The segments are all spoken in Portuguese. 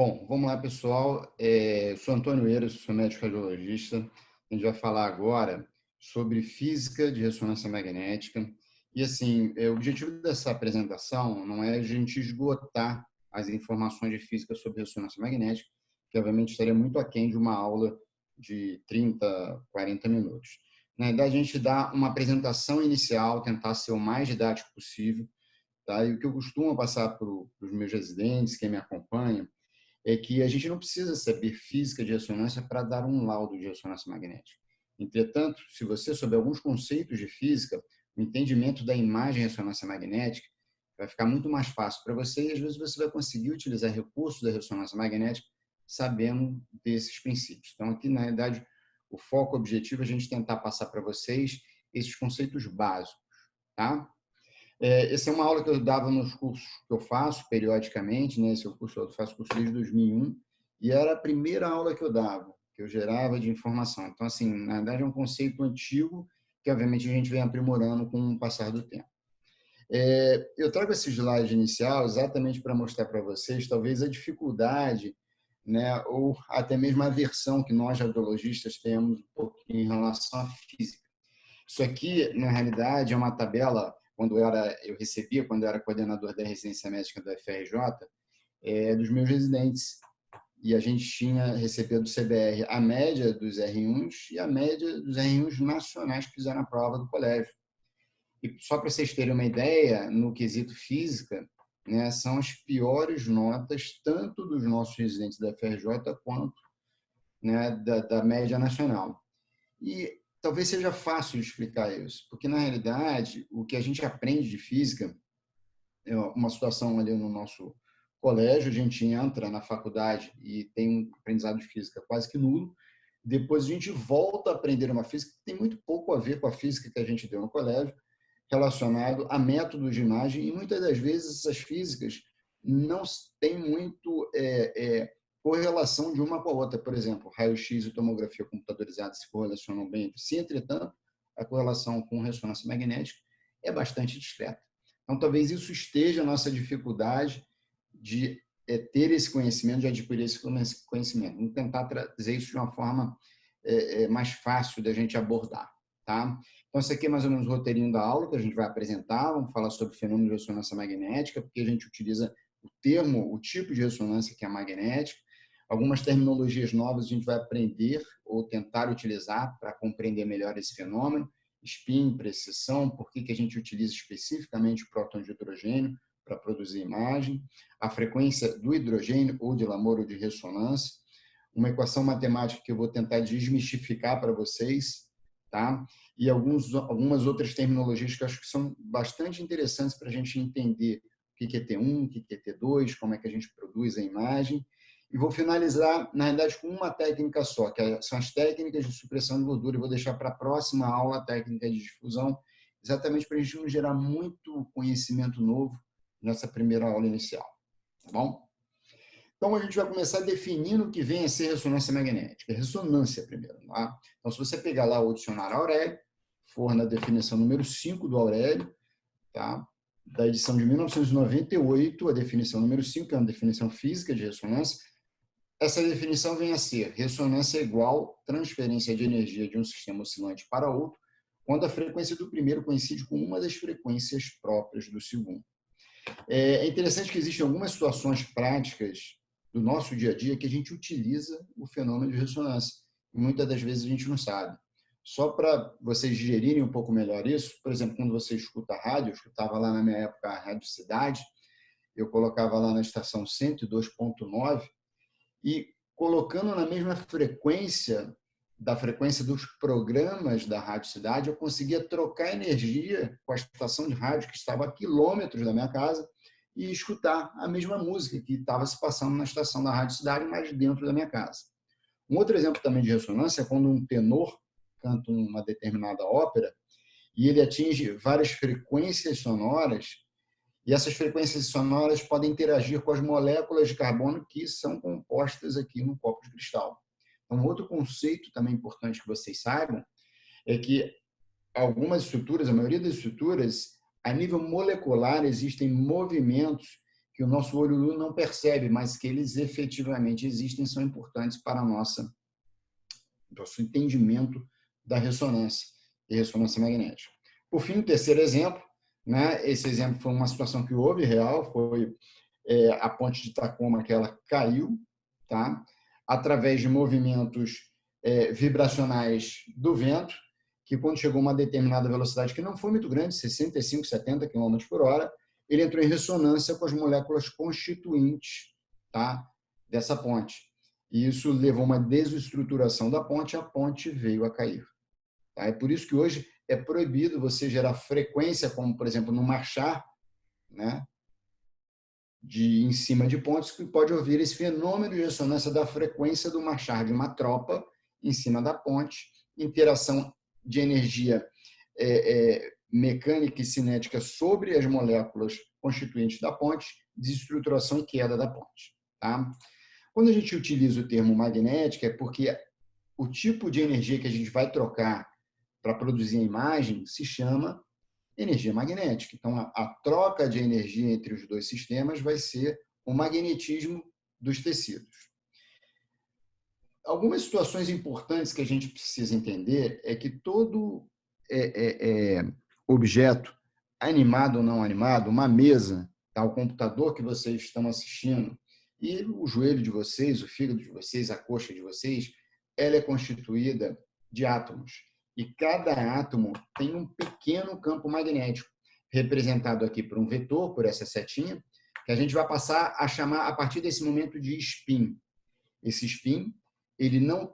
Bom, vamos lá, pessoal. Eu sou Antônio Eiras, sou médico radiologista. A gente vai falar agora sobre física de ressonância magnética. E, assim, o objetivo dessa apresentação não é a gente esgotar as informações de física sobre ressonância magnética, que, obviamente, estaria muito aquém de uma aula de 30, 40 minutos. Na verdade, a gente dá uma apresentação inicial, tentar ser o mais didático possível, tá? E o que eu costumo passar para os meus residentes, quem me acompanha, é que a gente não precisa saber física de ressonância para dar um laudo de ressonância magnética. Entretanto, se você souber alguns conceitos de física, o entendimento da imagem de ressonância magnética vai ficar muito mais fácil para você e, às vezes, você vai conseguir utilizar recursos da ressonância magnética sabendo desses princípios. Então, aqui, na realidade, o foco objetivo é a gente tentar passar para vocês esses conceitos básicos, tá? Essa é uma aula que eu dava nos cursos que eu faço periodicamente, né? Esse é o curso, eu faço curso desde 2001, e era a primeira aula que eu dava, que eu gerava de informação. Então, assim, na verdade, é um conceito antigo que, obviamente, a gente vem aprimorando com o passar do tempo. Eu trago esse slide inicial exatamente para mostrar para vocês, talvez, a dificuldade, né? Ou até mesmo a aversão que nós, radiologistas, temos um pouquinho em relação à física. Isso aqui, na realidade, é uma tabela, eu recebia, quando eu era coordenador da residência médica do FRJ, dos meus residentes. E a gente recebia do CBR a média dos R1s e a média dos R1s nacionais que fizeram a prova do colégio. E só para vocês terem uma ideia, no quesito física, né, são as piores notas, tanto dos nossos residentes da FRJ quanto, né, da média nacional. E talvez seja fácil de explicar isso, porque, na realidade, o que a gente aprende de física é uma situação ali no nosso colégio, a gente entra na faculdade e tem um aprendizado de física quase que nulo, depois a gente volta a aprender uma física que tem muito pouco a ver com a física que a gente deu no colégio, relacionado a métodos de imagem, e muitas das vezes essas físicas não têm muito correlação de uma com a outra. Por exemplo, raio-x e tomografia computadorizada se correlacionam bem entre si, entretanto, a correlação com ressonância magnética é bastante discreta. Então, talvez isso esteja a nossa dificuldade de ter esse conhecimento, de adquirir esse conhecimento. Vamos tentar trazer isso de uma forma mais fácil da gente abordar, tá? Então, esse aqui é mais ou menos o roteirinho da aula que a gente vai apresentar. Vamos falar sobre fenômeno de ressonância magnética, porque a gente utiliza o tipo de ressonância que é magnética. Algumas terminologias novas a gente vai aprender ou tentar utilizar para compreender melhor esse fenômeno. Spin, precisão, por que a gente utiliza especificamente o próton de hidrogênio para produzir imagem, a frequência do hidrogênio ou de Lamoure ou de ressonância, uma equação matemática que eu vou tentar desmistificar para vocês, tá? E algumas outras terminologias que eu acho que são bastante interessantes para a gente entender o que é T1, o que é T2, como é que a gente produz a imagem. E vou finalizar, na realidade, com uma técnica só, que são as técnicas de supressão de gordura. Eu vou deixar para a próxima aula a técnica de difusão, exatamente para a gente não gerar muito conhecimento novo nessa primeira aula inicial. Tá bom? Então, a gente vai começar definindo o que vem a ser ressonância magnética. Ressonância primeiro. Tá? Então, se você pegar lá o dicionário Aurélio, for na definição número 5 do Aurélio, tá? Da edição de 1998, a definição número 5, que é uma definição física de ressonância, essa definição vem a ser: ressonância igual transferência de energia de um sistema oscilante para outro, quando a frequência do primeiro coincide com uma das frequências próprias do segundo. É interessante que existem algumas situações práticas do nosso dia a dia que a gente utiliza o fenômeno de ressonância, e muitas das vezes a gente não sabe. Só para vocês digerirem um pouco melhor isso, por exemplo, quando você escuta a rádio, eu escutava lá na minha época a Rádio Cidade, eu colocava lá na estação 102.9, e colocando na mesma frequência da frequência dos programas da Rádio Cidade, eu conseguia trocar energia com a estação de rádio que estava a quilômetros da minha casa e escutar a mesma música que estava se passando na estação da Rádio Cidade, mas dentro da minha casa. Um outro exemplo também de ressonância é quando um tenor canta uma determinada ópera e ele atinge várias frequências sonoras, e essas frequências sonoras podem interagir com as moléculas de carbono que são compostas aqui no copo de cristal. Um outro conceito também importante que vocês saibam é que algumas estruturas, a maioria das estruturas, a nível molecular, existem movimentos que o nosso olho nu não percebe, mas que eles efetivamente existem, são importantes para nosso entendimento da ressonância e ressonância magnética. Por fim, o terceiro exemplo, né? Esse exemplo foi uma situação que houve real, foi a ponte de Tacoma, que ela caiu, tá? Através de movimentos vibracionais do vento, que quando chegou a uma determinada velocidade, que não foi muito grande, 65, 70 km por hora, ele entrou em ressonância com as moléculas constituintes, tá? Dessa ponte. E isso levou a uma desestruturação da ponte, a ponte veio a cair. Tá? É por isso que hoje é proibido você gerar frequência, como, por exemplo, no marchar, né? Em cima de pontes, que pode ouvir esse fenômeno de ressonância da frequência do marchar de uma tropa em cima da ponte, interação de energia mecânica e cinética sobre as moléculas constituintes da ponte, desestruturação e queda da ponte. Tá? Quando a gente utiliza o termo magnética, é porque o tipo de energia que a gente vai trocar para produzir a imagem se chama energia magnética. Então, a troca de energia entre os dois sistemas vai ser o magnetismo dos tecidos. Algumas situações importantes que a gente precisa entender é que todo objeto, animado ou não animado, uma mesa, tá? O computador que vocês estão assistindo e o joelho de vocês, o fígado de vocês, a coxa de vocês, ela é constituída de átomos. E cada átomo tem um pequeno campo magnético, representado aqui por um vetor, por essa setinha, que a gente vai passar a chamar, a partir desse momento, de spin. Esse spin, ele não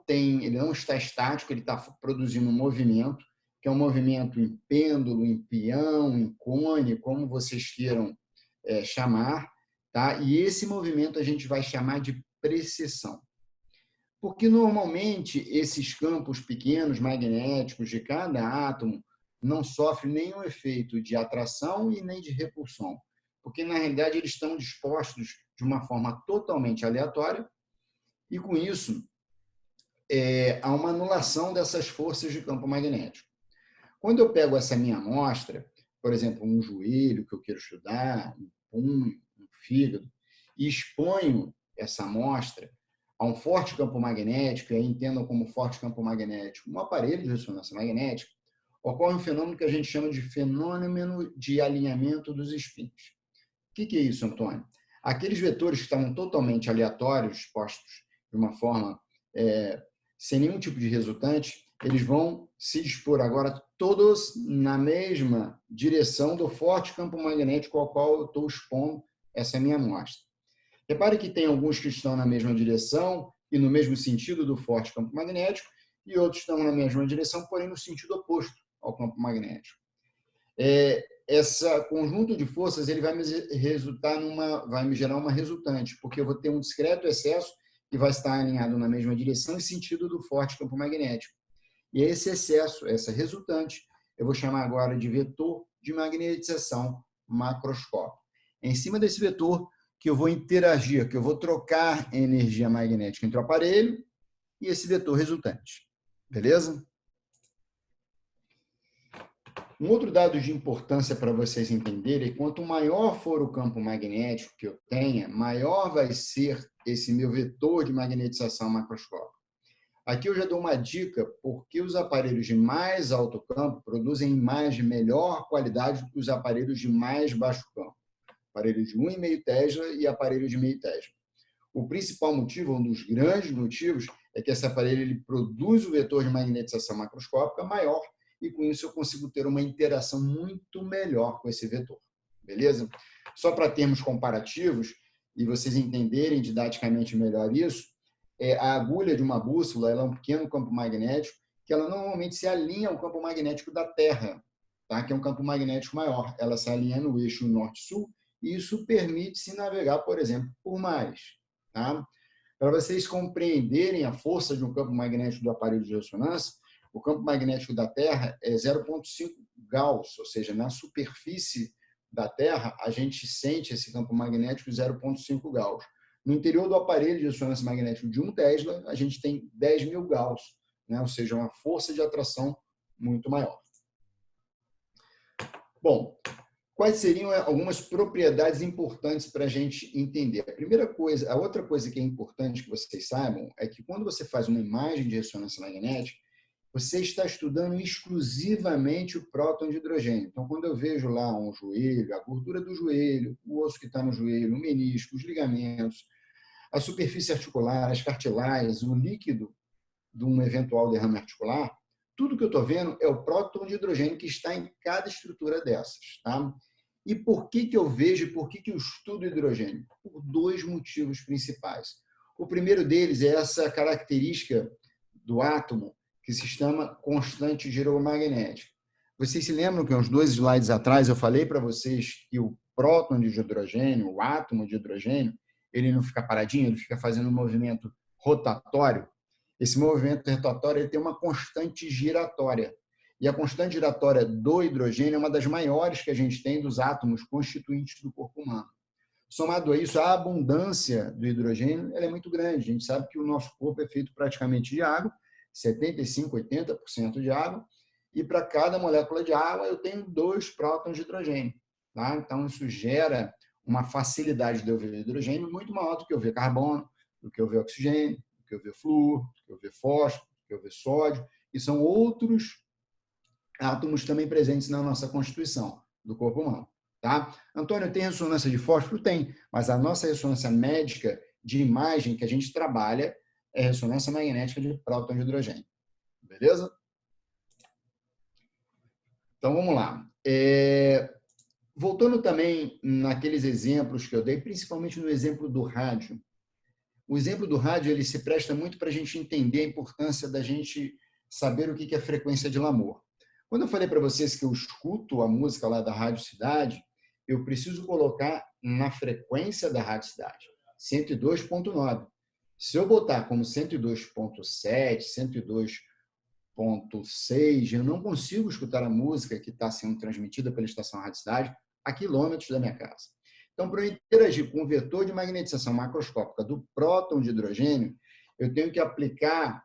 está estático, ele está produzindo um movimento, que é um movimento em pêndulo, em peão, em cone, como vocês queiram chamar, tá? E esse movimento a gente vai chamar de precessão. Porque, normalmente, esses campos pequenos, magnéticos, de cada átomo, não sofrem nenhum efeito de atração e nem de repulsão. Porque, na realidade, eles estão dispostos de uma forma totalmente aleatória e, com isso, há uma anulação dessas forças de campo magnético. Quando eu pego essa minha amostra, por exemplo, um joelho que eu quero estudar, um punho, um fígado, e exponho essa amostra a um forte campo magnético, e aí entendam como forte campo magnético um aparelho de ressonância magnética, ocorre um fenômeno que a gente chama de fenômeno de alinhamento dos spins. O que é isso, Antônio? Aqueles vetores que estavam totalmente aleatórios, expostos de uma forma sem nenhum tipo de resultante, eles vão se dispor agora todos na mesma direção do forte campo magnético ao qual eu estou expondo essa minha amostra. Repare que tem alguns que estão na mesma direção e no mesmo sentido do forte campo magnético, e outros estão na mesma direção, porém no sentido oposto ao campo magnético. Esse conjunto de forças ele vai me gerar uma resultante, porque eu vou ter um discreto excesso que vai estar alinhado na mesma direção e sentido do forte campo magnético. E esse excesso, essa resultante, eu vou chamar agora de vetor de magnetização macroscópica. Em cima desse vetor que eu vou interagir, que eu vou trocar energia magnética entre o aparelho e esse vetor resultante. Beleza? Um outro dado de importância para vocês entenderem é que quanto maior for o campo magnético que eu tenha, maior vai ser esse meu vetor de magnetização macroscópica. Aqui eu já dou uma dica porque os aparelhos de mais alto campo produzem imagem de melhor qualidade do que os aparelhos de mais baixo campo. Aparelho de 1,5 Tesla e aparelho de meio Tesla. O principal motivo, um dos grandes motivos, é que esse aparelho ele produz o vetor de magnetização macroscópica maior e com isso eu consigo ter uma interação muito melhor com esse vetor. Beleza? Só para termos comparativos e vocês entenderem didaticamente melhor isso, a agulha de uma bússola ela é um pequeno campo magnético que ela normalmente se alinha ao campo magnético da Terra, tá? Que é um campo magnético maior. Ela se alinha no eixo norte-sul e isso permite se navegar, por exemplo, por mares. Tá? Para vocês compreenderem a força de um campo magnético do aparelho de ressonância, o campo magnético da Terra é 0,5 Gauss, ou seja, na superfície da Terra, a gente sente esse campo magnético 0,5 Gauss. No interior do aparelho de ressonância magnética de 1 Tesla, a gente tem 10.000 Gauss, né? Ou seja, uma força de atração muito maior. Bom, Quais seriam algumas propriedades importantes para a gente entender? A primeira coisa, a outra coisa que é importante que vocês saibam é que quando você faz uma imagem de ressonância magnética, você está estudando exclusivamente o próton de hidrogênio. Então, quando eu vejo lá um joelho, a gordura do joelho, o osso que está no joelho, o menisco, os ligamentos, a superfície articular, as cartilagens, o líquido de um eventual derrame articular, tudo que eu estou vendo é o próton de hidrogênio que está em cada estrutura dessas. Tá? E por que eu vejo e por que eu estudo hidrogênio? Por dois motivos principais. O primeiro deles é essa característica do átomo que se chama constante giromagnética. Vocês se lembram que uns 2 slides atrás eu falei para vocês que o próton de hidrogênio, o átomo de hidrogênio, ele não fica paradinho, ele fica fazendo um movimento rotatório. Esse movimento rotatório ele tem uma constante giratória. E a constante giratória do hidrogênio é uma das maiores que a gente tem dos átomos constituintes do corpo humano. Somado a isso, a abundância do hidrogênio ela é muito grande. A gente sabe que o nosso corpo é feito praticamente de água, 75%, 80% de água, e para cada molécula de água eu tenho 2 prótons de hidrogênio. Tá? Então, isso gera uma facilidade de eu ver hidrogênio muito maior do que eu ver carbono, do que eu ver oxigênio, do que eu ver flúor, do que eu ver fósforo, do que eu ver sódio, e são outros átomos também presentes na nossa constituição do corpo humano. Tá? Antônio, tem ressonância de fósforo? Tem, mas a nossa ressonância médica de imagem que a gente trabalha é ressonância magnética de próton de hidrogênio. Beleza? Então, vamos lá. Voltando também naqueles exemplos que eu dei, principalmente no exemplo do rádio. O exemplo do rádio ele se presta muito para a gente entender a importância da gente saber o que é frequência de Lamour. Quando eu falei para vocês que eu escuto a música lá da Rádio Cidade, eu preciso colocar na frequência da Rádio Cidade, 102.9. Se eu botar como 102.7, 102.6, eu não consigo escutar a música que está sendo transmitida pela estação Rádio Cidade a quilômetros da minha casa. Então, para eu interagir com o vetor de magnetização macroscópica do próton de hidrogênio, eu tenho que aplicar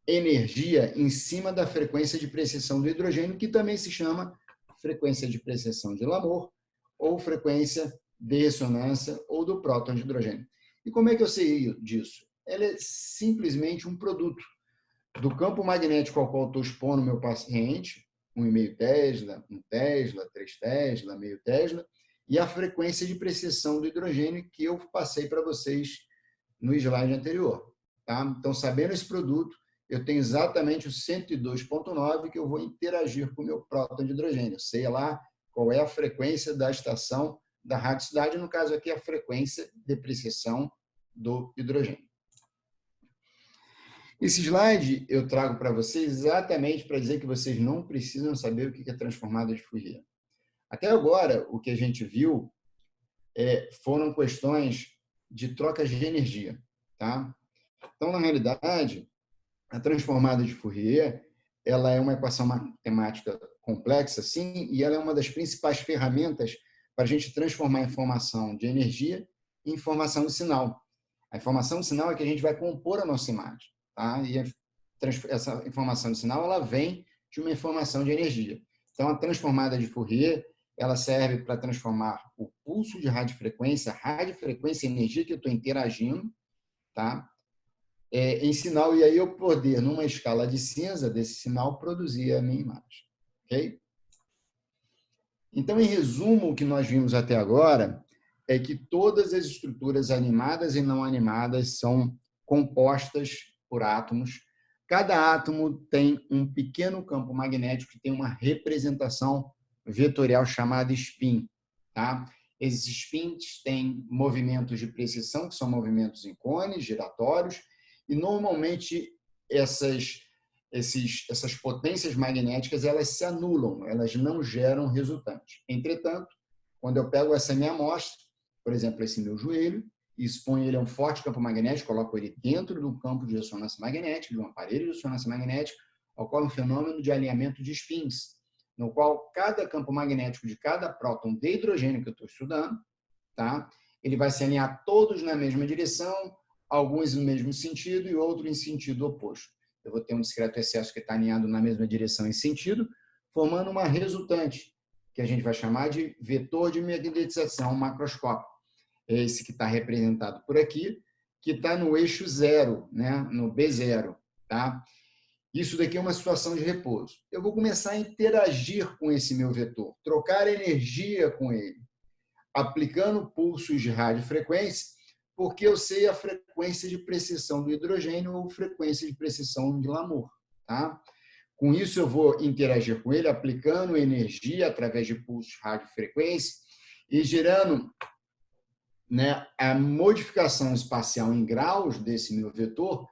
energia em cima da frequência de precessão do hidrogênio, que também se chama frequência de precessão de Lamour, ou frequência de ressonância, ou do próton de hidrogênio. E como é que eu sei disso? Ela é simplesmente um produto do campo magnético ao qual estou expondo o meu paciente, 1,5 Tesla, 1 Tesla, 3 Tesla, meio Tesla, e a frequência de precessão do hidrogênio que eu passei para vocês no slide anterior. Tá? Então, sabendo esse produto, eu tenho exatamente o 102.9 que eu vou interagir com o meu próton de hidrogênio. Eu sei lá qual é a frequência da estação da radicidade, no caso aqui, a frequência de precessão do hidrogênio. Esse slide eu trago para vocês exatamente para dizer que vocês não precisam saber o que é transformada de Fourier. Até agora, o que a gente viu foram questões de trocas de energia. Tá? Então, na realidade, a transformada de Fourier ela é uma equação matemática complexa, sim, e ela é uma das principais ferramentas para a gente transformar a informação de energia em informação de sinal. A informação de sinal é que a gente vai compor a nossa imagem. Tá? E essa informação de sinal ela vem de uma informação de energia. Então, a transformada de Fourier ela serve para transformar o pulso de radiofrequência e energia que eu estou interagindo, tá? Em sinal, e aí eu poder, numa escala de cinza desse sinal, produzir a minha imagem. Ok? Então, em resumo, o que nós vimos até agora é que todas as estruturas animadas e não animadas são compostas por átomos. Cada átomo tem um pequeno campo magnético que tem uma representação vetorial chamada spin. Tá? Esses spins têm movimentos de precessão, que são movimentos em cones, giratórios, e normalmente essas potências magnéticas elas se anulam, elas não geram resultante. Entretanto, quando eu pego essa minha amostra, por exemplo, esse meu joelho, e exponho ele a um forte campo magnético, coloco ele dentro do campo de ressonância magnética, de um aparelho de ressonância magnética, ocorre um fenômeno de alinhamento de spins, no qual cada campo magnético de cada próton de hidrogênio que eu estou estudando, tá? Ele vai se alinhar todos na mesma direção, alguns no mesmo sentido e outros em sentido oposto. Eu vou ter um discreto excesso que está alinhado na mesma direção em sentido, formando uma resultante, que a gente vai chamar de vetor de magnetização macroscópica. É esse que está representado por aqui, que está no eixo zero, né? No B0. Tá? Isso daqui é uma situação de repouso. Eu vou começar a interagir com esse meu vetor, trocar energia com ele, aplicando pulsos de radiofrequência, porque eu sei a frequência de precessão do hidrogênio ou frequência de precessão de Lamour. Tá? Com isso, eu vou interagir com ele, aplicando energia através de pulsos de radiofrequência e gerando, né, a modificação espacial em graus desse meu vetor,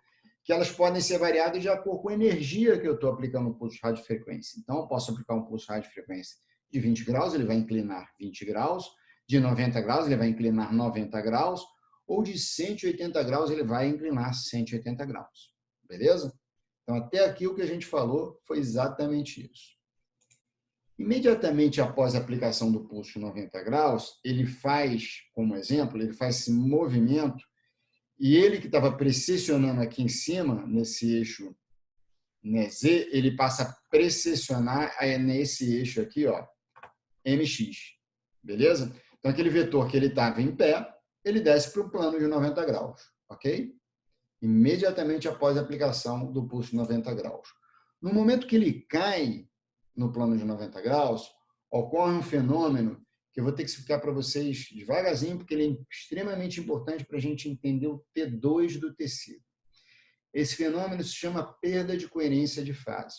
que elas podem ser variadas de acordo com a energia que eu estou aplicando no pulso de radiofrequência. Então, eu posso aplicar um pulso de radiofrequência de 20 graus, ele vai inclinar 20 graus, de 90 graus, ele vai inclinar 90 graus, ou de 180 graus, ele vai inclinar 180 graus. Beleza? Então, até aqui o que a gente falou foi exatamente isso. Imediatamente após a aplicação do pulso de 90 graus, ele faz, como exemplo, ele faz esse movimento e ele que estava precessionando aqui em cima, nesse eixo, né, Z, ele passa a precessionar nesse eixo aqui, ó, MX. Beleza? Então, aquele vetor que ele estava em pé, ele desce para o plano de 90 graus. Ok? Imediatamente após a aplicação do pulso de 90 graus. No momento que ele cai no plano de 90 graus, ocorre um fenômeno que eu vou ter que explicar para vocês devagarzinho, porque ele é extremamente importante para a gente entender o T2 do tecido. Esse fenômeno se chama perda de coerência de fase.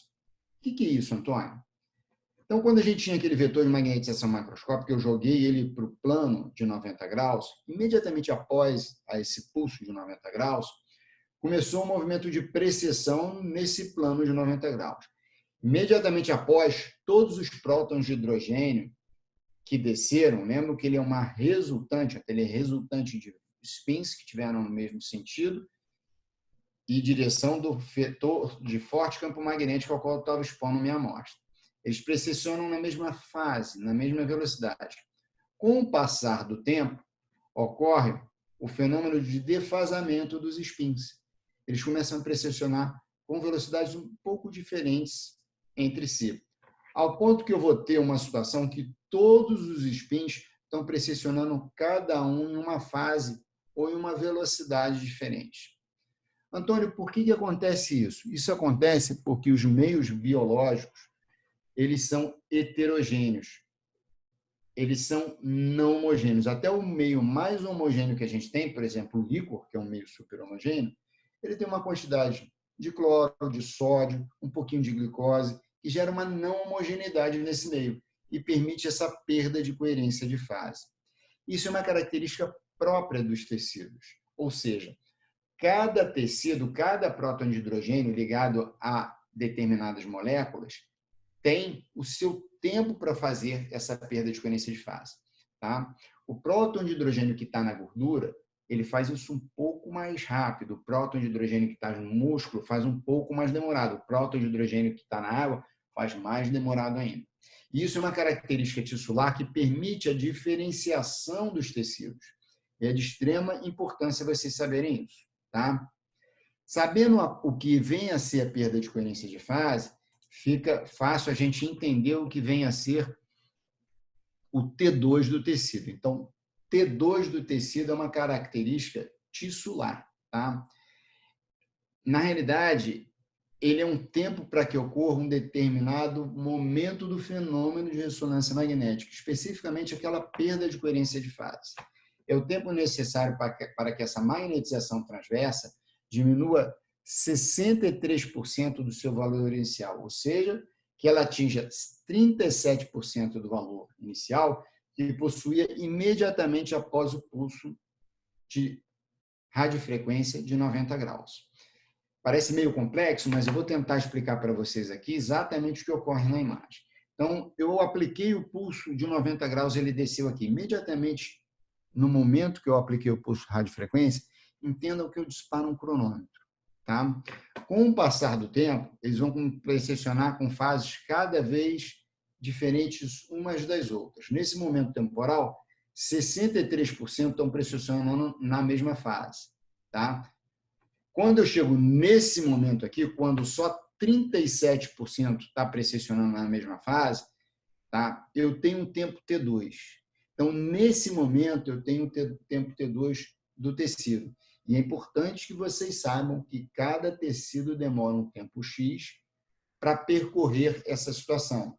O que é isso, Antônio? Então, quando a gente tinha aquele vetor de magnetização macroscópica, eu joguei ele para o plano de 90 graus, imediatamente após esse pulso de 90 graus, começou um movimento de precessão nesse plano de 90 graus. Imediatamente após, todos os prótons de hidrogênio que desceram, lembram que ele é uma resultante, ele é resultante de spins que tiveram no mesmo sentido e direção do vetor de forte campo magnético ao qual eu estava expondo minha amostra. Eles precessionam na mesma fase, na mesma velocidade. Com o passar do tempo, ocorre o fenômeno de defasamento dos spins. Eles começam a precessionar com velocidades um pouco diferentes entre si, ao ponto que eu vou ter uma situação que todos os spins estão precessionando cada um em uma fase ou em uma velocidade diferente. Antônio, por que acontece isso? Isso acontece porque os meios biológicos eles são heterogêneos. Eles são não homogêneos. Até o meio mais homogêneo que a gente tem, por exemplo, o líquor, que é um meio super homogêneo, ele tem uma quantidade de cloro, de sódio, um pouquinho de glicose, que gera uma não homogeneidade nesse meio e permite essa perda de coerência de fase. Isso é uma característica própria dos tecidos, ou seja, cada tecido, cada próton de hidrogênio ligado a determinadas moléculas tem o seu tempo para fazer essa perda de coerência de fase. Tá? O próton de hidrogênio que está na gordura, ele faz isso um pouco mais rápido. O próton de hidrogênio que está no músculo faz um pouco mais demorado. O próton de hidrogênio que está na água faz mais demorado ainda. E isso é uma característica tissular que permite a diferenciação dos tecidos. É de extrema importância vocês saberem isso. Tá? Sabendo o que vem a ser a perda de coerência de fase, fica fácil a gente entender o que vem a ser o T2 do tecido. Então, T2 do tecido é uma característica tissular. Tá? Na realidade, ele é um tempo para que ocorra um determinado momento do fenômeno de ressonância magnética, especificamente aquela perda de coerência de fase. É o tempo necessário para que essa magnetização transversa diminua 63% do seu valor inicial, ou seja, que ela atinja 37% do valor inicial que possuía imediatamente após o pulso de radiofrequência de 90 graus. Parece meio complexo, mas eu vou tentar explicar para vocês aqui exatamente o que ocorre na imagem. Então, eu apliquei o pulso de 90 graus, ele desceu aqui. Imediatamente, no momento que eu apliquei o pulso de radiofrequência, entendam que eu disparo um cronômetro. Tá? Com o passar do tempo, eles vão precessionar com fases cada vez diferentes umas das outras. Nesse momento temporal, 63% estão precessionando na mesma fase. Tá? Quando eu chego nesse momento aqui, quando só 37% está precessionando na mesma fase, tá? Eu tenho um tempo T2. Então, nesse momento, eu tenho o tempo T2 do tecido. E é importante que vocês saibam que cada tecido demora um tempo X para percorrer essa situação.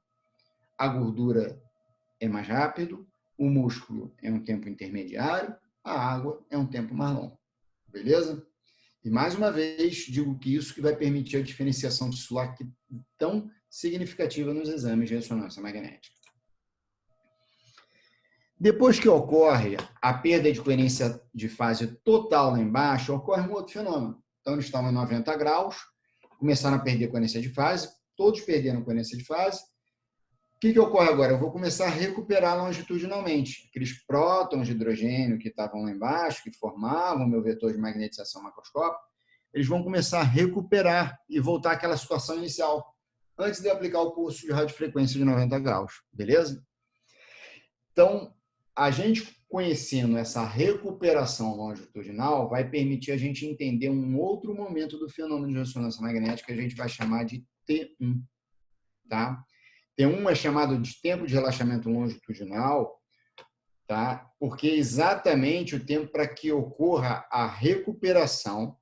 A gordura é mais rápido, o músculo é um tempo intermediário, a água é um tempo mais longo. Beleza? E, mais uma vez, digo que isso que vai permitir a diferenciação tissular tão significativa nos exames de ressonância magnética. Depois que ocorre a perda de coerência de fase total lá embaixo, ocorre um outro fenômeno. Então, eles estavam em 90 graus, começaram a perder coerência de fase, todos perderam coerência de fase. O que ocorre agora? Eu vou começar a recuperar longitudinalmente. Aqueles prótons de hidrogênio que estavam lá embaixo, que formavam o meu vetor de magnetização macroscópica, eles vão começar a recuperar e voltar àquela situação inicial, antes de eu aplicar o pulso de radiofrequência de 90 graus. Beleza? Então, a gente conhecendo essa recuperação longitudinal vai permitir a gente entender um outro momento do fenômeno de ressonância magnética que a gente vai chamar de T1. Tá? T1 é chamado de tempo de relaxamento longitudinal, tá? Porque é exatamente o tempo para que ocorra a recuperação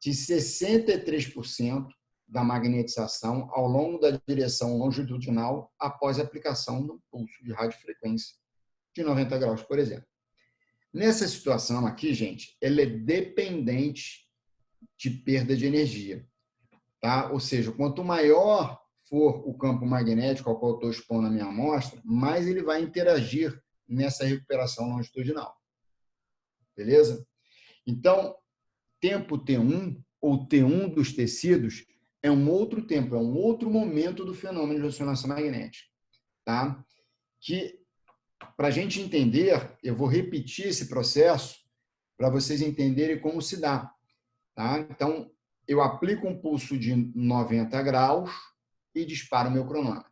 de 63% da magnetização ao longo da direção longitudinal após a aplicação do pulso de radiofrequência de 90 graus, por exemplo. Nessa situação aqui, gente, ela é dependente de perda de energia, tá? Ou seja, quanto maior for o campo magnético ao qual eu estou expondo a minha amostra, mais ele vai interagir nessa recuperação longitudinal. Beleza? Então, tempo T1 ou T1 dos tecidos é um outro tempo, é um outro momento do fenômeno de ressonância magnética, tá? Que, para a gente entender, eu vou repetir esse processo para vocês entenderem como se dá, tá? Então, eu aplico um pulso de 90 graus e disparo o meu cronômetro.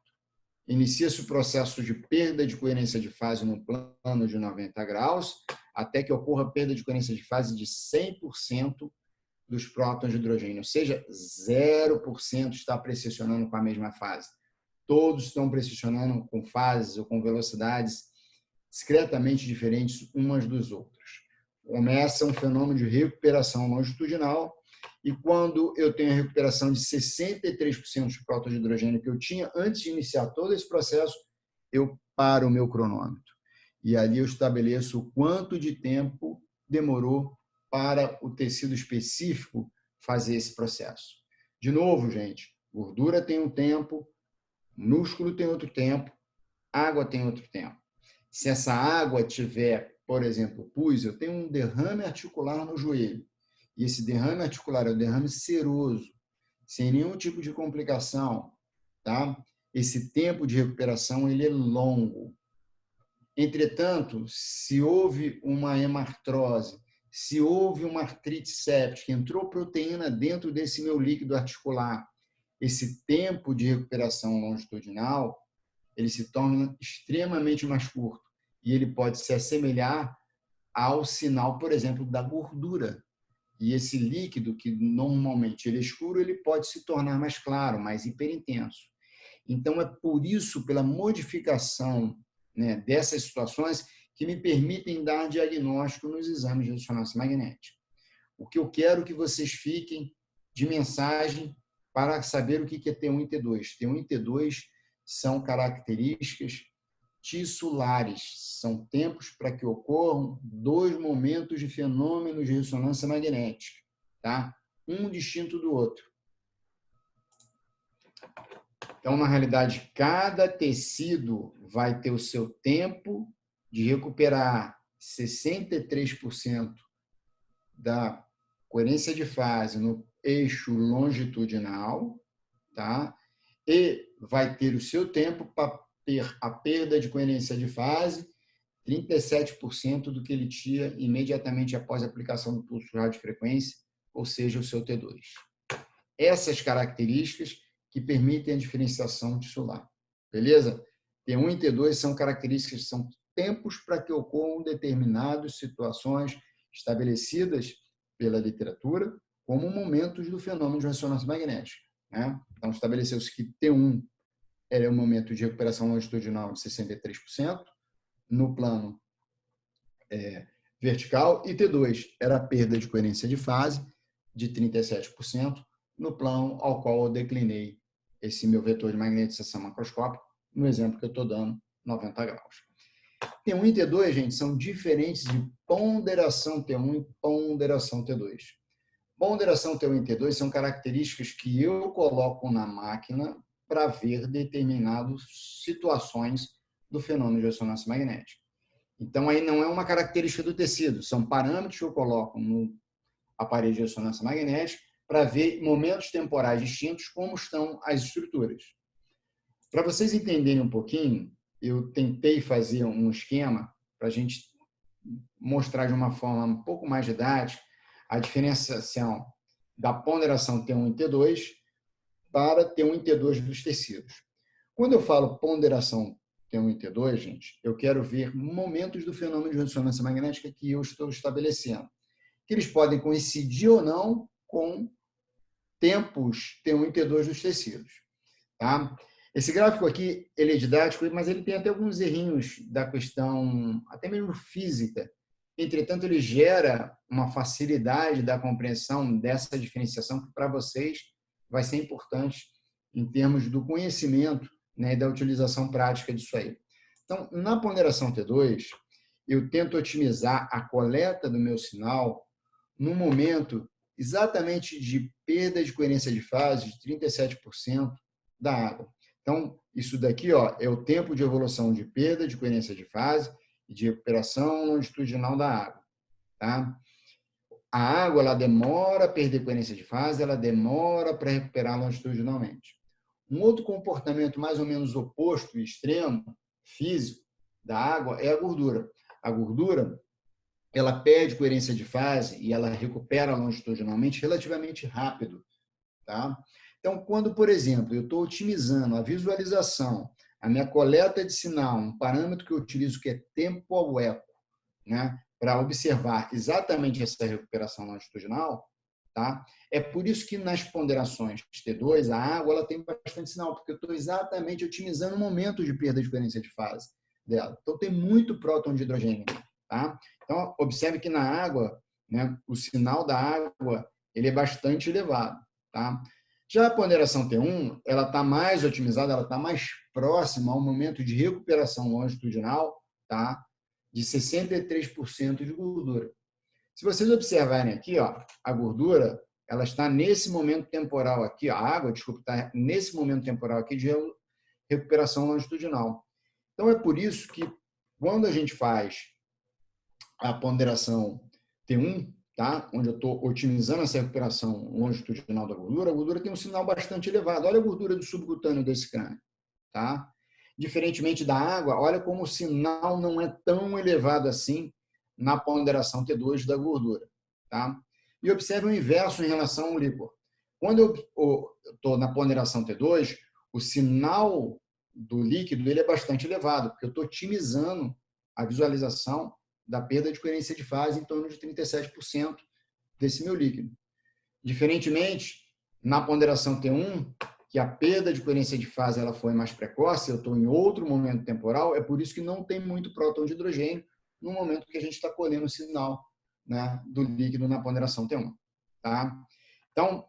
Inicia-se o processo de perda de coerência de fase no plano de 90 graus, até que ocorra perda de coerência de fase de 100% dos prótons de hidrogênio, ou seja, 0% está precisionando com a mesma fase. Todos estão precisionando com fases ou com velocidades discretamente diferentes umas dos outros. Começa um fenômeno de recuperação longitudinal, e quando eu tenho a recuperação de 63% dos prótons de hidrogênio que eu tinha antes de iniciar todo esse processo, eu paro o meu cronômetro. E ali eu estabeleço o quanto de tempo demorou para o tecido específico fazer esse processo. De novo, gente, gordura tem um tempo, músculo tem outro tempo, água tem outro tempo. Se essa água tiver, por exemplo, pus, eu tenho um derrame articular no joelho. E esse derrame articular é um derrame seroso, sem nenhum tipo de complicação, tá? Esse tempo de recuperação ele é longo. Entretanto, se houve uma hemartrose, se houve uma artrite séptica, entrou proteína dentro desse meu líquido articular, esse tempo de recuperação longitudinal, ele se torna extremamente mais curto e ele pode se assemelhar ao sinal, por exemplo, da gordura. E esse líquido, que normalmente ele é escuro, ele pode se tornar mais claro, mais hiperintenso. Então, é por isso, pela modificação, né, dessas situações, que me permitem dar diagnóstico nos exames de ressonância magnética. O que eu quero que vocês fiquem de mensagem para saber o que é T1 e T2. T1 e T2 são características tissulares, são tempos para que ocorram dois momentos de fenômenos de ressonância magnética, tá? Um distinto do outro. Então, na realidade, cada tecido vai ter o seu tempo de recuperar 63% da coerência de fase no eixo longitudinal, tá? E vai ter o seu tempo para ter a perda de coerência de fase, 37% do que ele tinha imediatamente após a aplicação do pulso de radiofrequência, ou seja, o seu T2. Essas características que permitem a diferenciação tissular. Beleza? T1 e T2 são características, são tempos para que ocorram determinadas situações estabelecidas pela literatura como momentos do fenômeno de ressonância magnética, né? Então, estabeleceu-se que T1 era um momento de recuperação longitudinal de 63%, no plano vertical, e T2 era a perda de coerência de fase de 37%, no plano ao qual eu declinei esse meu vetor de magnetização macroscópica, no exemplo que eu estou dando, 90 graus. T1 e T2, gente, são diferentes de ponderação T1 e ponderação T2. Ponderação T1 e T2 são características que eu coloco na máquina para ver determinadas situações do fenômeno de ressonância magnética. Então, aí não é uma característica do tecido, são parâmetros que eu coloco no aparelho de ressonância magnética para ver momentos temporais distintos como estão as estruturas. Para vocês entenderem um pouquinho, eu tentei fazer um esquema para a gente mostrar de uma forma um pouco mais didática a diferenciação da ponderação T1 e T2 para T1 e T2 dos tecidos. Quando eu falo ponderação T1 e T2, gente, eu quero ver momentos do fenômeno de ressonância magnética que eu estou estabelecendo, que eles podem coincidir ou não com tempos T1 e T2 dos tecidos. Tá? Esse gráfico aqui, ele é didático, mas ele tem até alguns errinhos da questão, até mesmo física. Entretanto, ele gera uma facilidade da compreensão dessa diferenciação que, para vocês, vai ser importante em termos do conhecimento, né, e da utilização prática disso aí. Então, na ponderação T2, eu tento otimizar a coleta do meu sinal no momento exatamente de perda de coerência de fase de 37% da água. Então, isso daqui é o tempo de evolução de perda de coerência de fase e de recuperação longitudinal da água. Tá? A água ela demora a perder coerência de fase, ela demora para recuperar longitudinalmente. Um outro comportamento mais ou menos oposto e extremo, físico, da água é a gordura. A gordura ela perde coerência de fase e ela recupera longitudinalmente relativamente rápido. Tá? Então, quando, por exemplo, eu estou otimizando a visualização, a minha coleta de sinal, um parâmetro que eu utilizo que é tempo ao eco, né, para observar exatamente essa recuperação longitudinal, tá? É por isso que nas ponderações T2, a água ela tem bastante sinal, porque eu estou exatamente otimizando o momento de perda de coerência de fase dela. Então, tem muito próton de hidrogênio. Tá? Então, observe que na água, né, o sinal da água ele é bastante elevado. Tá? Já a ponderação T1, ela está mais otimizada, ela está mais próxima ao momento de recuperação longitudinal, tá? De 63% de gordura. Se vocês observarem aqui, a gordura ela está nesse momento temporal aqui, a água, desculpa, está nesse momento temporal aqui de recuperação longitudinal. Então, é por isso que quando a gente faz a ponderação T1, tá? Onde eu estou otimizando essa recuperação longitudinal da gordura, a gordura tem um sinal bastante elevado. Olha a gordura do subcutâneo desse crânio. Tá? Diferentemente da água, olha como o sinal não é tão elevado assim na ponderação T2 da gordura. Tá? E observe o inverso em relação ao líquor. Quando eu estou na ponderação T2, o sinal do líquido ele é bastante elevado, porque eu estou otimizando a visualização da perda de coerência de fase em torno de 37% desse meu líquido. Diferentemente, na ponderação T1, que a perda de coerência de fase ela foi mais precoce, eu estou em outro momento temporal, é por isso que não tem muito próton de hidrogênio no momento que a gente está colhendo o sinal, né, do líquido na ponderação T1. Tá? Então,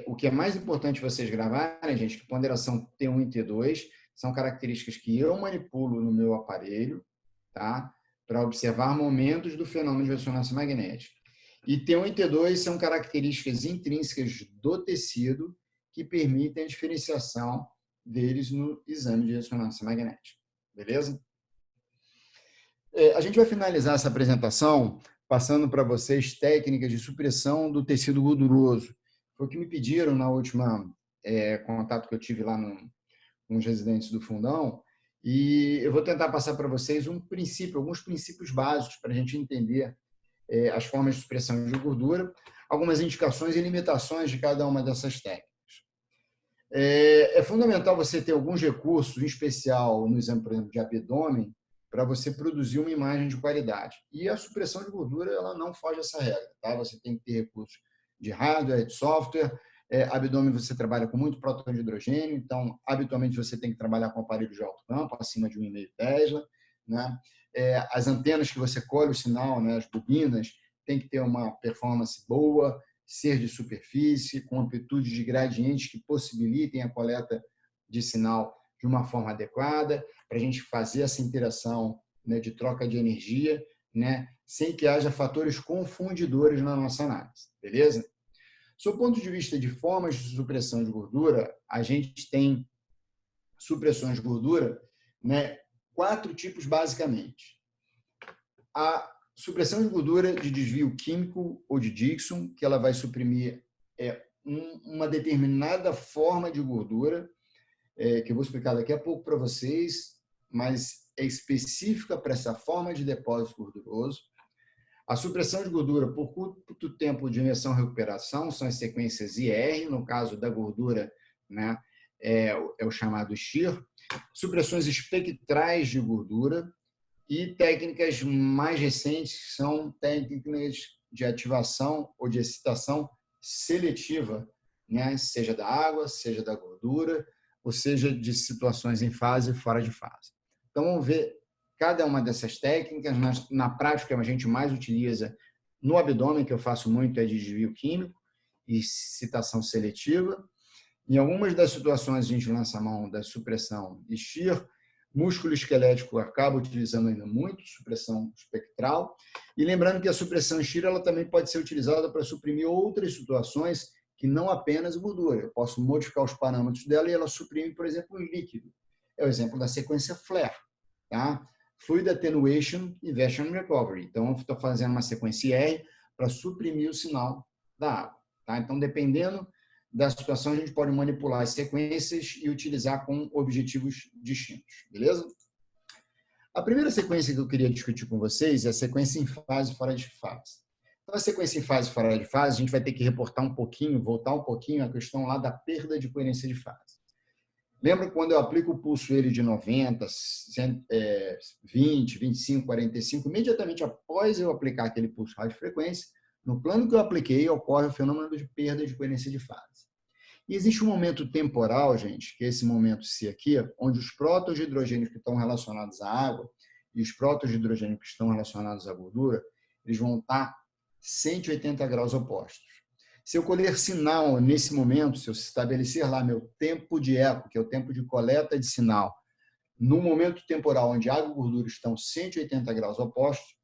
o que é mais importante vocês gravarem, gente, que ponderação T1 e T2 são características que eu manipulo no meu aparelho, tá? Para observar momentos do fenômeno de ressonância magnética. E T1 e T2 são características intrínsecas do tecido que permitem a diferenciação deles no exame de ressonância magnética. Beleza? A gente vai finalizar essa apresentação passando para vocês técnicas de supressão do tecido gorduroso. Foi o que me pediram na última contato que eu tive lá com os residentes do Fundão. E eu vou tentar passar para vocês alguns princípios básicos para a gente entender as formas de supressão de gordura, algumas indicações e limitações de cada uma dessas técnicas. É fundamental você ter alguns recursos, em especial no exame, por exemplo, de abdômen, para você produzir uma imagem de qualidade. E a supressão de gordura ela não foge dessa regra. Tá? Você tem que ter recursos de hardware, de software, Abdômen você trabalha com muito próton de hidrogênio, então, habitualmente você tem que trabalhar com aparelho de alto campo, acima de 1,5 Tesla, né? As antenas que você colhe o sinal, né, as bobinas, tem que ter uma performance boa, ser de superfície, com amplitude de gradientes que possibilitem a coleta de sinal de uma forma adequada, para a gente fazer essa interação, né, de troca de energia, né, sem que haja fatores confundidores na nossa análise, beleza? Sob o ponto de vista de formas de supressão de gordura, a gente tem supressões de gordura, né, 4 tipos basicamente. A supressão de gordura de desvio químico ou de Dixon, que ela vai suprimir uma determinada forma de gordura, que eu vou explicar daqui a pouco para vocês, mas é específica para essa forma de depósito gorduroso. A supressão de gordura por curto tempo de injeção e recuperação são as sequências IR, no caso da gordura, né, é o chamado SHEAR. Supressões espectrais de gordura e técnicas mais recentes são técnicas de ativação ou de excitação seletiva, né, seja da água, seja da gordura, ou seja, de situações em fase e fora de fase. Então, vamos ver cada uma dessas técnicas. Na prática, a gente mais utiliza no abdômen, que eu faço muito, é de desvio químico e excitação seletiva. Em algumas das situações, a gente lança a mão da supressão e SHEAR. Músculo esquelético acaba utilizando ainda muito supressão espectral. E lembrando que a supressão SHEAR ela também pode ser utilizada para suprimir outras situações que não apenas gordura. Eu posso modificar os parâmetros dela e ela suprime, por exemplo, o líquido. É o exemplo da sequência FLAIR, tá? Fluid Attenuation Inversion Recovery. Então, eu estou fazendo uma sequência IR para suprimir o sinal da água, tá? Então, dependendo da situação, a gente pode manipular as sequências e utilizar com objetivos distintos, beleza? A primeira sequência que eu queria discutir com vocês é a sequência em fase e fora de fase. Então, a sequência em fase e fora de fase, a gente vai ter que reportar um pouquinho, voltar um pouquinho à questão lá da perda de coerência de fase. Lembra quando eu aplico o pulso ele de 90, 20, 25, 45, imediatamente após eu aplicar aquele pulso radiofrequência, no plano que eu apliquei, ocorre o fenômeno de perda de coerência de fase. E existe um momento temporal, gente, que é esse momento C aqui, onde os prótons de hidrogênio que estão relacionados à água e os prótons de hidrogênio que estão relacionados à gordura, eles vão estar 180 graus opostos. Se eu colher sinal nesse momento, se eu estabelecer lá meu tempo de eco, que é o tempo de coleta de sinal, no momento temporal onde água e gordura estão 180 graus opostos,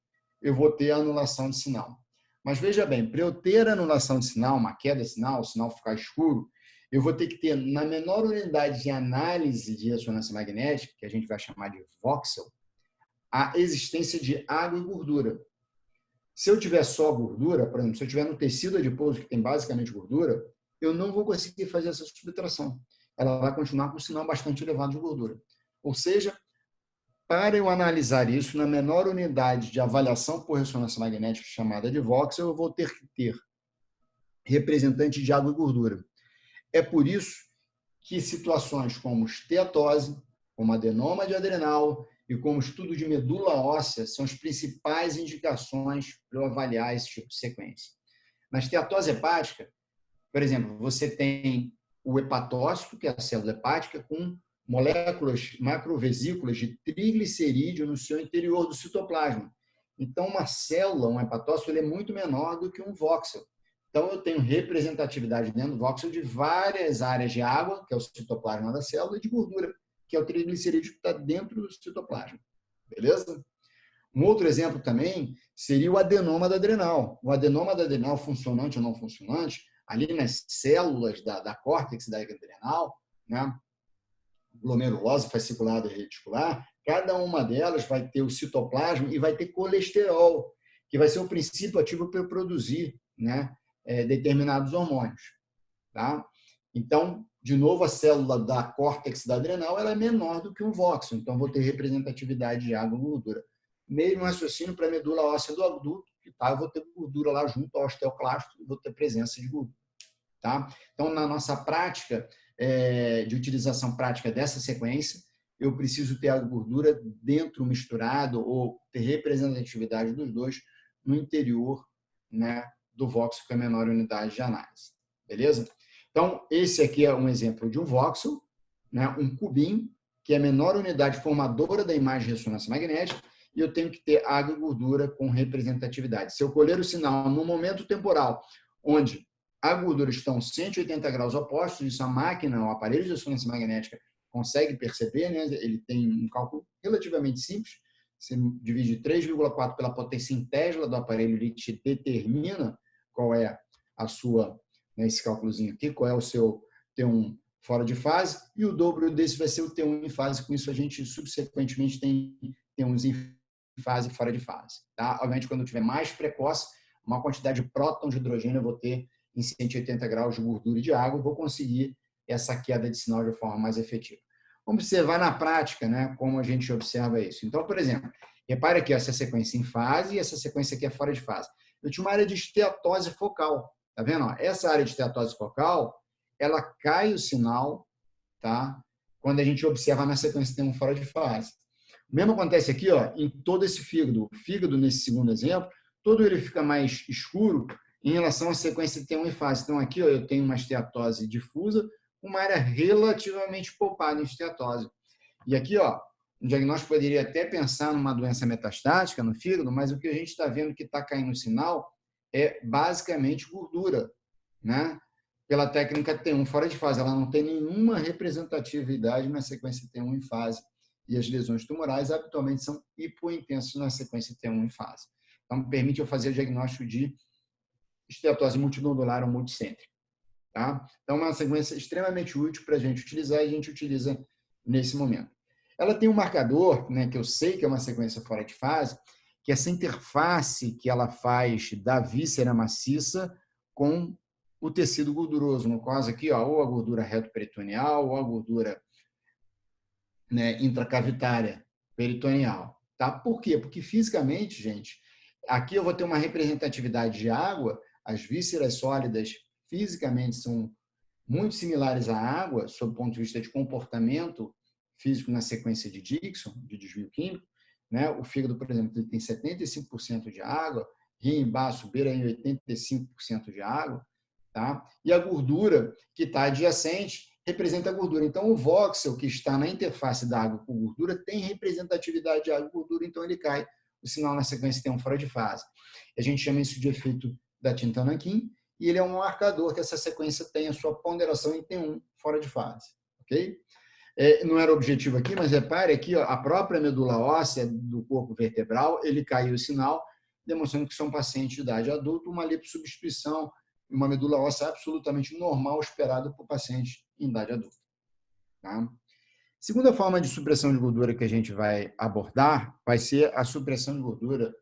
eu vou ter a anulação de sinal. Mas veja bem, para eu ter anulação de sinal, uma queda de sinal, o sinal ficar escuro, eu vou ter que ter, na menor unidade de análise de ressonância magnética, que a gente vai chamar de voxel, a existência de água e gordura. Se eu tiver só gordura, por exemplo, se eu tiver no tecido adiposo, que tem basicamente gordura, eu não vou conseguir fazer essa subtração. Ela vai continuar com um sinal bastante elevado de gordura. Ou seja, para eu analisar isso na menor unidade de avaliação por ressonância magnética chamada de voxel, eu vou ter que ter representante de água e gordura. É por isso que situações como esteatose, como adenoma de adrenal e como estudo de medula óssea são as principais indicações para eu avaliar esse tipo de sequência. Na esteatose hepática, por exemplo, você tem o hepatócito, que é a célula hepática, com moléculas macrovesículas de triglicerídeo no seu interior do citoplasma. Então, uma célula, um hepatócito, ele é muito menor do que um voxel. Então, eu tenho representatividade dentro do voxel de várias áreas de água, que é o citoplasma da célula, e de gordura, que é o triglicerídeo que está dentro do citoplasma. Beleza? Um outro exemplo também seria o adenoma da adrenal. O adenoma da adrenal funcionante ou não funcionante, ali nas células da córtex da adrenal, né? Glomerulose fasciculada e reticular, cada uma delas vai ter o citoplasma e vai ter colesterol, que vai ser o princípio ativo para produzir, né, determinados hormônios. Tá? Então, de novo, a célula da córtex da adrenal ela é menor do que um voxel, então vou ter representatividade de água e gordura. Mesmo raciocínio para a medula óssea do adulto, tá? Eu vou ter gordura lá junto ao osteoclasto e vou ter presença de gordura. Tá? Então, na nossa prática de utilização prática dessa sequência, eu preciso ter a gordura dentro misturado ou ter representatividade dos dois no interior, né, do voxel, que é a menor unidade de análise. Beleza? Então, esse aqui é um exemplo de um voxel, né, um cubinho, que é a menor unidade formadora da imagem de ressonância magnética, e eu tenho que ter água e gordura com representatividade. Se eu colher o sinal no momento temporal, onde a gordura estão 180 graus opostos, isso a máquina, o aparelho de ressonância magnética consegue perceber, né? Ele tem um cálculo relativamente simples, você divide 3,4 pela potência em Tesla do aparelho, ele te determina qual é a sua, né, esse cálculozinho aqui, qual é o seu T1 fora de fase, e o dobro desse vai ser o T1 em fase. Com isso, a gente subsequentemente tem T1s em fase e fora de fase. Tá? Obviamente, quando eu tiver mais precoce, uma quantidade de prótons de hidrogênio eu vou ter em 180 graus de gordura e de água, vou conseguir essa queda de sinal de forma mais efetiva. Vamos observar na prática, né, como a gente observa isso. Então, por exemplo, repare aqui essa sequência em fase e essa sequência aqui é fora de fase. Eu tinha uma área de esteatose focal. Tá vendo? Essa área de esteatose focal, ela cai o sinal, tá? Quando a gente observa na sequência tem um fora de fase. O mesmo acontece aqui, ó, em todo esse fígado. O fígado, nesse segundo exemplo, todo ele fica mais escuro em relação à sequência que tem um em fase. Então, aqui, ó, eu tenho uma esteatose difusa, uma área relativamente poupada em esteatose. E aqui, ó, um diagnóstico poderia até pensar numa doença metastática no fígado, mas o que a gente está vendo que está caindo o sinal é basicamente gordura, né? Pela técnica T1 fora de fase. Ela não tem nenhuma representatividade na sequência T1 em fase. E as lesões tumorais habitualmente são hipointensas na sequência T1 em fase. Então, permite eu fazer o diagnóstico de esteatose multinodular ou multicêntrica. Tá? Então, é uma sequência extremamente útil para a gente utilizar e a gente utiliza nesse momento. Ela tem um marcador, né, que eu sei que é uma sequência fora de fase, que é essa interface que ela faz da víscera maciça com o tecido gorduroso, no caso aqui, ó, ou a gordura reto-peritoneal ou a gordura, né, intracavitária peritoneal. Tá? Por quê? Porque fisicamente, gente, aqui eu vou ter uma representatividade de água, as vísceras sólidas fisicamente são muito similares à água, sob o ponto de vista de comportamento físico na sequência de Dixon, de desvio químico. Né? O fígado, por exemplo, ele tem 75% de água, rim e baço beira em 85% de água. Tá? E a gordura que está adjacente representa a gordura. Então, o voxel que está na interface da água com gordura tem representatividade de água e gordura, então ele cai. O sinal na sequência tem um fora de fase. A gente chama isso de efeito da tinta nanquim, e ele é um marcador que essa sequência tem a sua ponderação em T1 fora de fase. Ok? Não era o objetivo aqui, mas repare aqui, ó, a própria medula óssea do corpo vertebral, ele caiu o sinal, demonstrando que são pacientes de idade adulta, uma lipossubstituição, uma medula óssea absolutamente normal, esperada por pacientes em idade adulta. Tá? Segunda forma de supressão de gordura que a gente vai abordar vai ser a supressão de gordura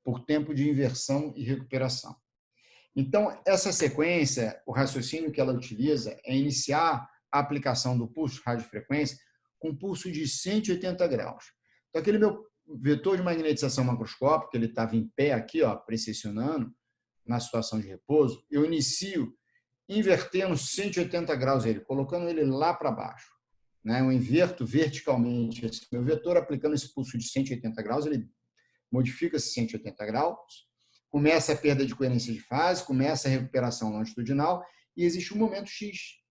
por tempo de inversão e recuperação. Então, essa sequência, o raciocínio que ela utiliza é iniciar a aplicação do pulso de radiofrequência com pulso de 180 graus. Então, aquele meu vetor de magnetização macroscópica, ele estava em pé aqui, ó, precessionando, na situação de repouso, eu inicio invertendo 180 graus ele, colocando ele lá para baixo. Né? Eu inverto verticalmente esse meu vetor, aplicando esse pulso de 180 graus, ele modifica-se 180 graus, começa a perda de coerência de fase, começa a recuperação longitudinal, e existe um momento X,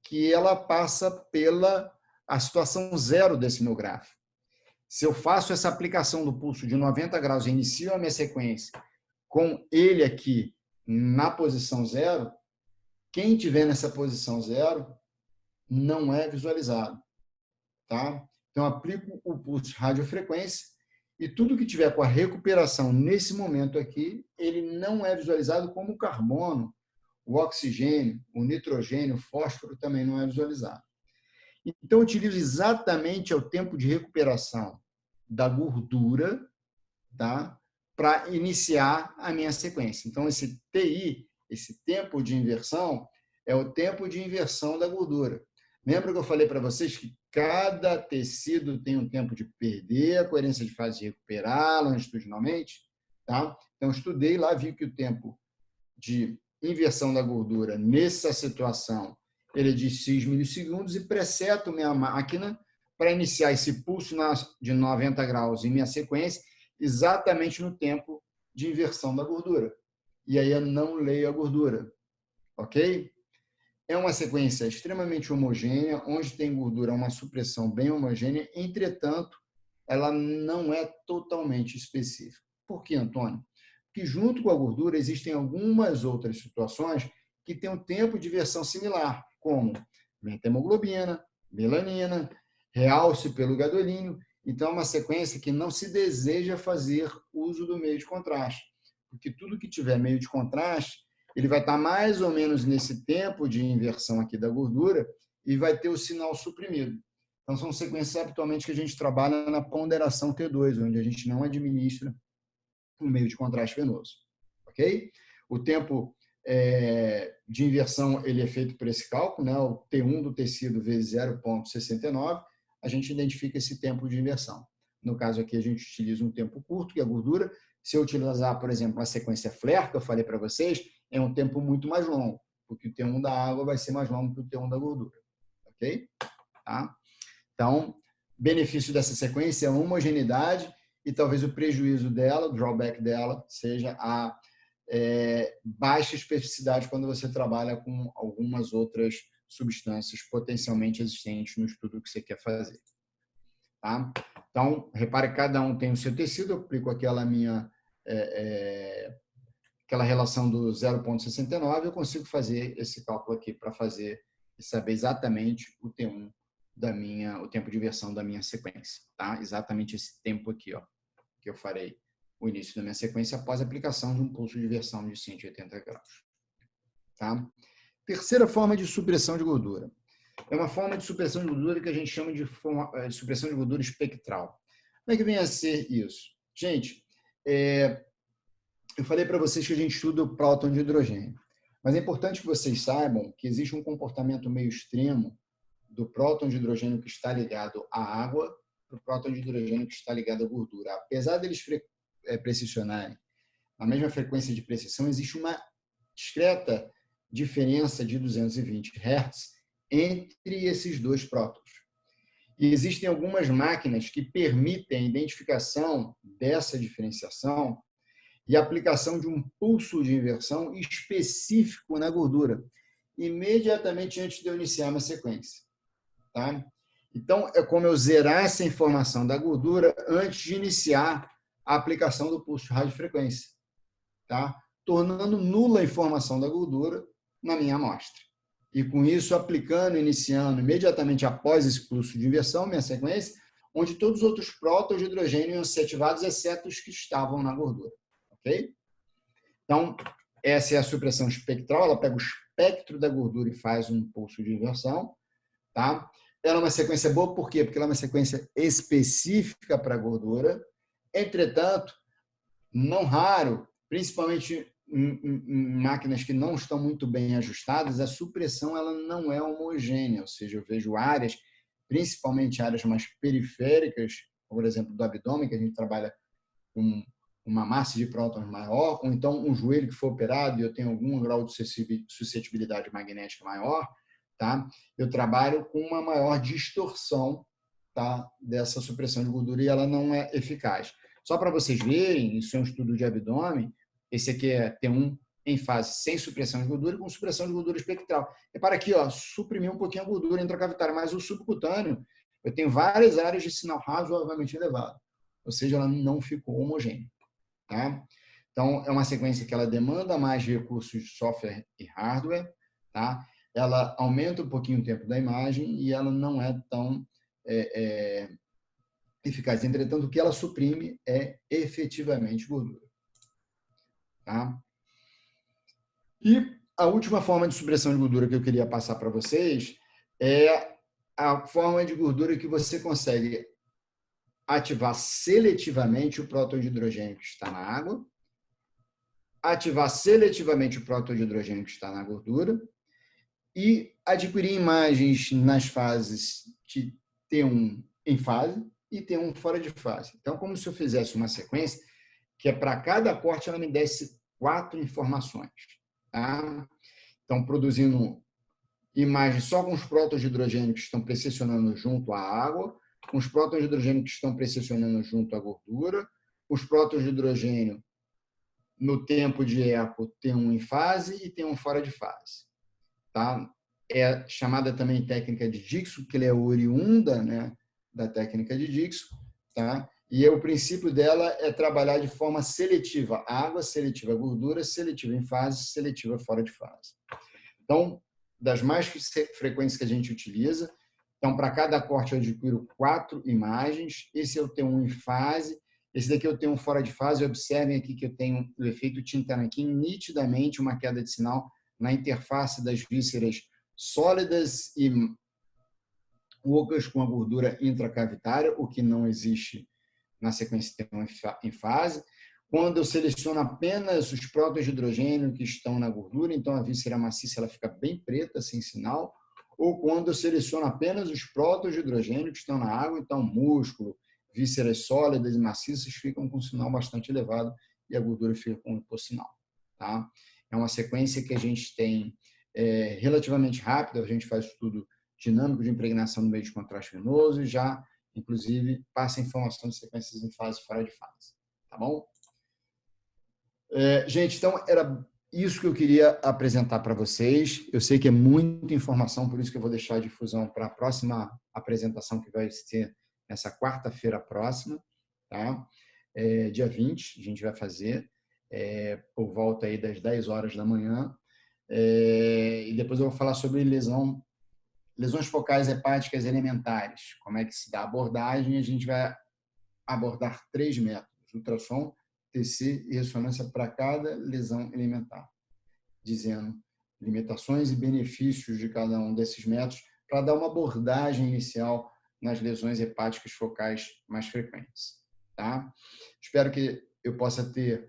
que ela passa pela a situação zero desse meu gráfico. Se eu faço essa aplicação do pulso de 90 graus e inicio a minha sequência com ele aqui na posição zero, quem tiver nessa posição zero não é visualizado. Tá? Então, aplico o pulso de radiofrequência e tudo que tiver com a recuperação nesse momento aqui, ele não é visualizado como o carbono, o oxigênio, o nitrogênio, o fósforo também não é visualizado. Então, eu utilizo exatamente o tempo de recuperação da gordura, tá? Para iniciar a minha sequência. Então, esse TI, esse tempo de inversão, é o tempo de inversão da gordura. Lembra que eu falei para vocês que cada tecido tem um tempo de perder a coerência de fase e recuperar longitudinalmente? Tá? Então, estudei lá, vi que o tempo de inversão da gordura nessa situação ele é de 6 milissegundos e preseto minha máquina para iniciar esse pulso de 90 graus em minha sequência exatamente no tempo de inversão da gordura. E aí eu não leio a gordura. Ok? é uma sequência extremamente homogênea, onde tem gordura, uma supressão bem homogênea, entretanto, ela não é totalmente específica. Por que, Antônio? Porque junto com a gordura existem algumas outras situações que têm um tempo de versão similar, como meta-hemoglobina, melanina, realce pelo gadolínio. Então, é uma sequência que não se deseja fazer uso do meio de contraste, porque tudo que tiver meio de contraste, ele vai estar mais ou menos nesse tempo de inversão aqui da gordura e vai ter o sinal suprimido. Então, são sequências habitualmente que a gente trabalha na ponderação T2, onde a gente não administra o meio de contraste venoso. Ok? O tempo de inversão ele é feito por esse cálculo, né? O T1 do tecido vezes 0,69, a gente identifica esse tempo de inversão. No caso aqui, a gente utiliza um tempo curto, que é a gordura. Se eu utilizar, por exemplo, a sequência Flair, que eu falei para vocês, é um tempo muito mais longo, porque o T1 da água vai ser mais longo que o T1 da gordura. Ok? Tá? Então, benefício dessa sequência é a homogeneidade e talvez o prejuízo dela, o drawback dela, seja a baixa especificidade quando você trabalha com algumas outras substâncias potencialmente existentes no estudo que você quer fazer. Tá? Então, repare que cada um tem o seu tecido, eu aplico aquela minha aquela relação do 0,69, eu consigo fazer esse cálculo aqui para fazer e saber exatamente o T1 o tempo de versão da minha sequência, tá? Exatamente esse tempo aqui, ó, que eu farei o início da minha sequência após a aplicação de um pulso de versão de 180 graus, tá? Terceira forma de supressão de gordura. É uma forma de supressão de gordura que a gente chama de supressão de gordura espectral. Como é que vem a ser isso? Gente, eu falei para vocês que a gente estuda o próton de hidrogênio, mas é importante que vocês saibam que existe um comportamento meio extremo do próton de hidrogênio que está ligado à água para o próton de hidrogênio que está ligado à gordura. Apesar deles precisionarem na mesma frequência de precessão, existe uma discreta diferença de 220 Hz entre esses dois prótons. E existem algumas máquinas que permitem a identificação dessa diferenciação e a aplicação de um pulso de inversão específico na gordura, imediatamente antes de eu iniciar uma sequência. Tá? Então, é como eu zerar essa informação da gordura antes de iniciar a aplicação do pulso de radiofrequência, tá? Tornando nula a informação da gordura na minha amostra. E com isso, iniciando imediatamente após esse pulso de inversão, minha sequência, onde todos os outros prótons de hidrogênio iam ser ativados, exceto os que estavam na gordura. Ok? Então, essa é a supressão espectral, ela pega o espectro da gordura e faz um pulso de inversão, tá? Ela é uma sequência boa, por quê? Porque ela é uma sequência específica para a gordura. Entretanto, não raro, principalmente em máquinas que não estão muito bem ajustadas, a supressão ela não é homogênea, ou seja, eu vejo áreas, principalmente áreas mais periféricas, por exemplo, do abdômen, que a gente trabalha com uma massa de prótons maior, ou então um joelho que foi operado e eu tenho algum grau de suscetibilidade magnética maior, tá? Eu trabalho com uma maior distorção, tá? Dessa supressão de gordura e ela não é eficaz. Só para vocês verem, isso é um estudo de abdômen, esse aqui é T1 em fase sem supressão de gordura e com supressão de gordura espectral. Repara aqui, ó, suprimir um pouquinho a gordura intracavitária, mas o subcutâneo, eu tenho várias áreas de sinal razoavelmente elevado, ou seja, ela não ficou homogênea. Tá? Então, é uma sequência que ela demanda mais recursos de software e hardware, tá? Ela aumenta um pouquinho o tempo da imagem e ela não é tão eficaz. Entretanto, o que ela suprime é efetivamente gordura. Tá? E a última forma de supressão de gordura que eu queria passar para vocês é a forma de gordura que você consegue ativar seletivamente o próton de hidrogênio que está na água, ativar seletivamente o próton de hidrogênio que está na gordura e adquirir imagens nas fases de T1 em fase e T1 fora de fase. Então, como se eu fizesse uma sequência que é para cada corte ela me desse 4 informações. Tá? Então, produzindo imagens só com os prótons de hidrogênio que estão precessionando junto à água, com os prótons de hidrogênio que estão precessionando junto à gordura, os prótons de hidrogênio no tempo de eco T1 em fase e T1 fora de fase. Tá? é chamada também técnica de Dixon, que ela é oriunda, né, da técnica de Dixon, tá? E o princípio dela é trabalhar de forma seletiva, água, seletiva gordura, seletiva em fase, seletiva fora de fase. Então, das mais frequentes que a gente utiliza, então, para cada corte eu adquiro 4 imagens, esse eu tenho um em fase, esse daqui eu tenho um fora de fase, observem aqui que eu tenho o efeito tinta nanquim, nitidamente uma queda de sinal na interface das vísceras sólidas e ocas com a gordura intracavitária, o que não existe na sequência em fase. Quando eu seleciono apenas os prótons de hidrogênio que estão na gordura, então a víscera maciça ela fica bem preta, sem sinal. Ou quando eu seleciono apenas os prótons de hidrogênio que estão na água, então músculo, vísceras sólidas e maciças ficam com um sinal bastante elevado e a gordura fica com um hipossinal. Tá? É uma sequência que a gente tem relativamente rápida, a gente faz estudo dinâmico de impregnação no meio de contraste venoso e já, inclusive, passa informação de sequências em fase e fora de fase. Tá bom? Gente, então era isso que eu queria apresentar para vocês. Eu sei que é muita informação, por isso que eu vou deixar a difusão para a próxima apresentação, que vai ser nessa quarta-feira próxima, tá? Dia 20, a gente vai fazer, por volta aí das 10 horas da manhã. E depois eu vou falar sobre lesões focais hepáticas elementares, como é que se dá a abordagem. A gente vai abordar 3 métodos: ultrassom, TC e ressonância para cada lesão elementar, dizendo limitações e benefícios de cada um desses métodos para dar uma abordagem inicial nas lesões hepáticas focais mais frequentes. Tá? Espero que eu possa ter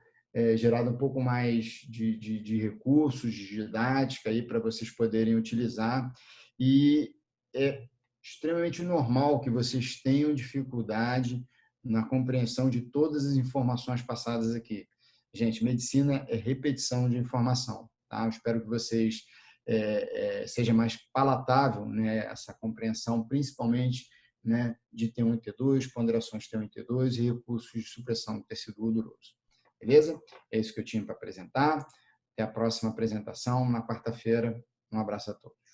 gerado um pouco mais de recursos, de didática aí para vocês poderem utilizar. E é extremamente normal que vocês tenham dificuldade na compreensão de todas as informações passadas aqui. Gente, medicina é repetição de informação. Tá? Eu espero que vocês seja mais palatável, né, essa compreensão, principalmente, né, de T1 e T2, ponderações T1 e T2 e recursos de supressão do tecido gorduroso. Beleza? É isso que eu tinha para apresentar. Até a próxima apresentação, na quarta-feira. Um abraço a todos.